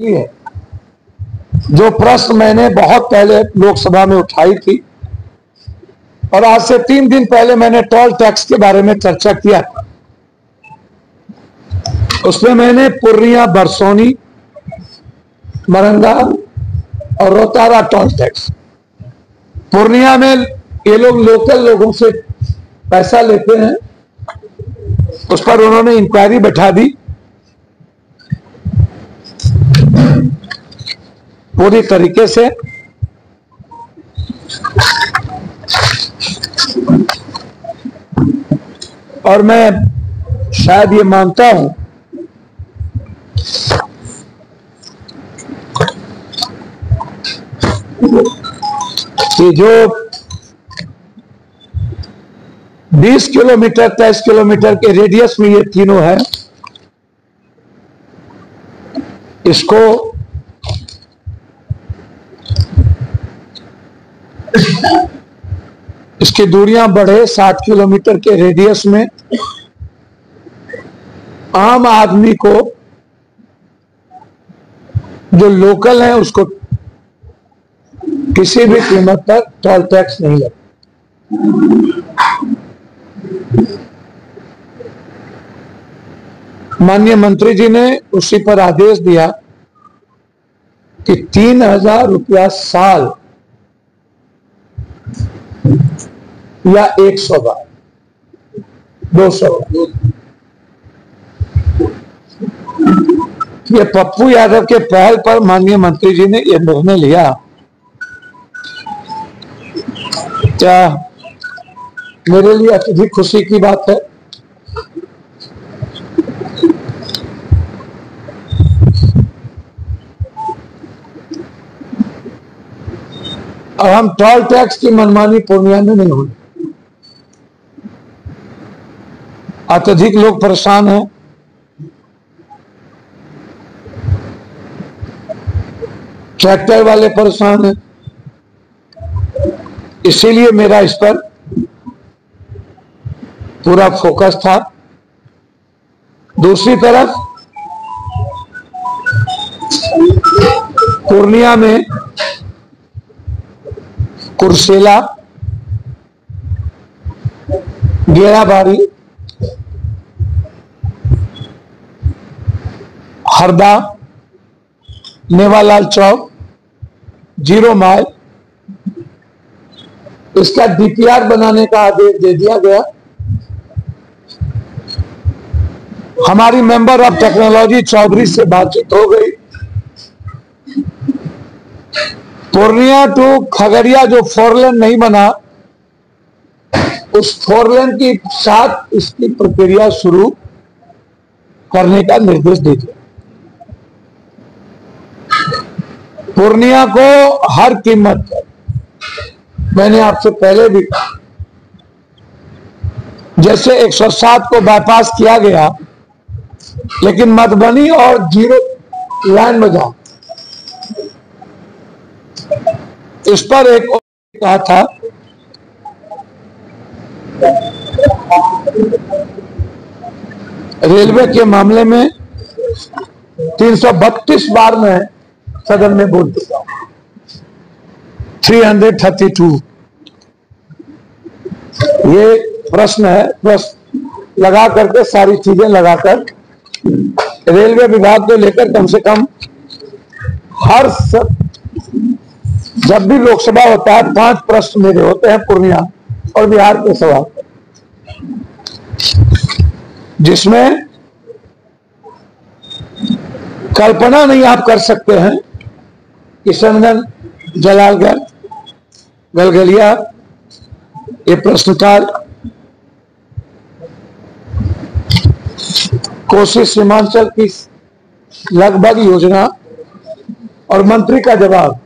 है जो प्रश्न मैंने बहुत पहले लोकसभा में उठाई थी और आज से 3 दिन पहले मैंने टोल टैक्स के बारे में चर्चा किया। उसमें मैंने पूर्णिया, बरसोनी, मरंगा और रोहतारा टोल टैक्स, पूर्णिया में ये लोग लोकल लोगों से पैसा लेते हैं, उस पर उन्होंने इंक्वायरी बैठा दी। पूरी तरीके से और मैं शायद ये मानता हूं कि जो 20 किलोमीटर 23 किलोमीटर के रेडियस में ये तीनों है, इसको इसकी दूरियां बढ़े। 60 किलोमीटर के रेडियस में आम आदमी को, जो लोकल है, उसको किसी भी कीमत पर टोल टैक्स नहीं लगता। माननीय मंत्री जी ने उसी पर आदेश दिया कि 3000 रुपया साल या 100 बार, 200 बार। ये पप्पू यादव के पहल पर माननीय मंत्री जी ने यह निर्णय लिया। क्या मेरे लिए अत्यधिक खुशी की बात है। अब हम टोल टैक्स की मनमानी पूर्णिया में नहीं हुई। अत्यधिक लोग परेशान हैं। ट्रैक्टर वाले परेशान हैं, इसीलिए मेरा इस पर पूरा फोकस था। दूसरी तरफ पूर्णिया में कुर्सेला, गेड़ाबाड़ी, हरदा, नेवालाल चौक, 0 माइल, इसका डीपीआर बनाने का आदेश दे दिया गया। हमारी मेंबर ऑफ टेक्नोलॉजी चौधरी से बातचीत हो गई। पूर्णिया टू खगड़िया जो 4 लेन नहीं बना, उस 4 लेन की साथ इसकी प्रक्रिया शुरू करने का निर्देश दे दिया। पूर्णिया को हर कीमत पर, मैंने आपसे पहले भी कहा, जैसे 107 को बाईपास किया गया, लेकिन मधुबनी और 0 लाइन में जाओ, इस पर एक कहा था रेलवे के मामले में 332 बार में सदन में बोल चुका हूं। 332 ये प्रश्न है, प्रश्न लगा करके सारी चीजें लगाकर रेलवे विभाग को लेकर कम से कम हर जब भी लोकसभा होता है 5 प्रश्न मेरे होते हैं पूर्णिया और बिहार के सवाल, जिसमें कल्पना नहीं आप कर सकते हैं। किशनगंज, जलालगढ़, गलगलिया, ये प्रश्नकाल, कोसी सीमांचल की लगभग योजना और मंत्री का जवाब।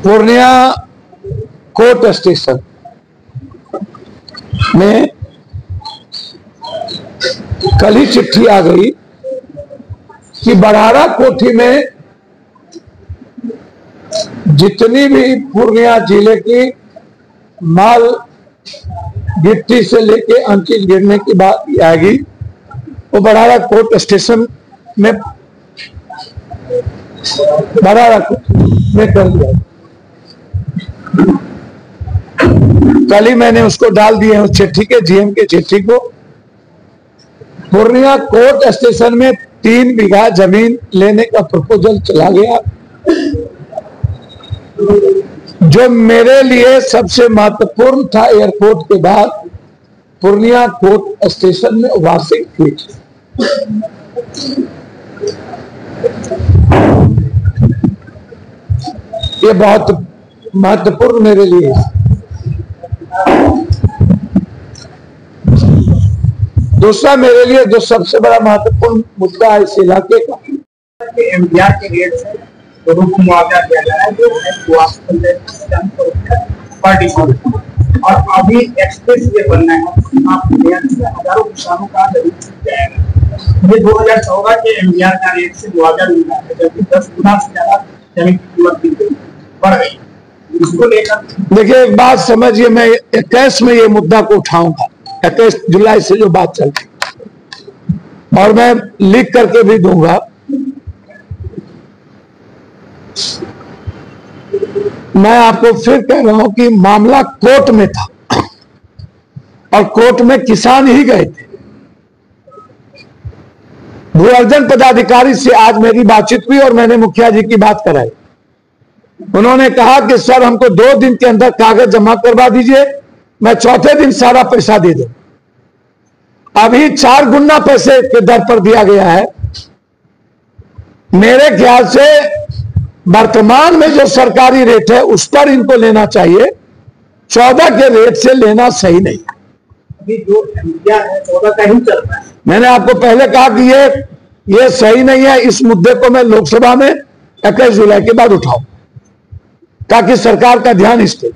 पूर्णिया कोर्ट स्टेशन में कल ही चिट्ठी आ गई कि बड़ारा कोठी में जितनी भी पूर्णिया जिले की माल गिट्टी से लेके अंकित गिरने की बात आएगी, वो बड़ारा कोर्ट स्टेशन मैं बड़ा रख मैं कर दिया। कल ही मैंने उसको डाल दिए उस चिट्ठी के, जीएम के चिट्ठी को। पूर्णिया कोर्ट स्टेशन में 3 बीघा जमीन लेने का प्रपोजल चला गया, जो मेरे लिए सबसे महत्वपूर्ण था। एयरपोर्ट के बाद पूर्णिया कोर्ट स्टेशन में वार्षिक फीस, ये बहुत महत्वपूर्ण मेरे लिए है। दूसरा मेरे लिए जो सबसे बड़ा महत्वपूर्ण मुद्दा है इस इलाके का, एमडीआर के रेट से लोगों को मुआवजा दिया जा रहा है, जो है और अभी एक्सप्रेस वे बनना है, हजारों किसानों का जाएगा। ये 2014 के एमडीआर का रेट से मुआवजा मिल रहा है, जबकि 10 गुना से ज्यादा जमीन की कीमत बढ़ गई। इसको लेकर देखिए एक बात समझिए, मैं 21 में ये मुद्दा को उठाऊंगा, 21 जुलाई से जो बात चल रही, और मैं लिख करके भी दूंगा। मैं आपको फिर कह रहा हूं कि मामला कोर्ट में था और कोर्ट में किसान ही गए थे। भू अर्जन पदाधिकारी से आज मेरी बातचीत हुई और मैंने मुखिया जी की बात कराई। उन्होंने कहा कि सर हमको 2 दिन के अंदर कागज जमा करवा दीजिए, मैं चौथे दिन सारा पैसा दे दूं। अभी 4 गुना पैसे के दर पर दिया गया है। मेरे ख्याल से वर्तमान में जो सरकारी रेट है उस पर इनको लेना चाहिए, 14 के रेट से लेना सही नहीं। अभी जो एमडीआर है 14 का ही चल रहा है। मैंने आपको पहले कहा कि ये सही नहीं है। इस मुद्दे को मैं लोकसभा में 21 जुलाई के बाद उठाऊं ताकि सरकार का ध्यान इस पे।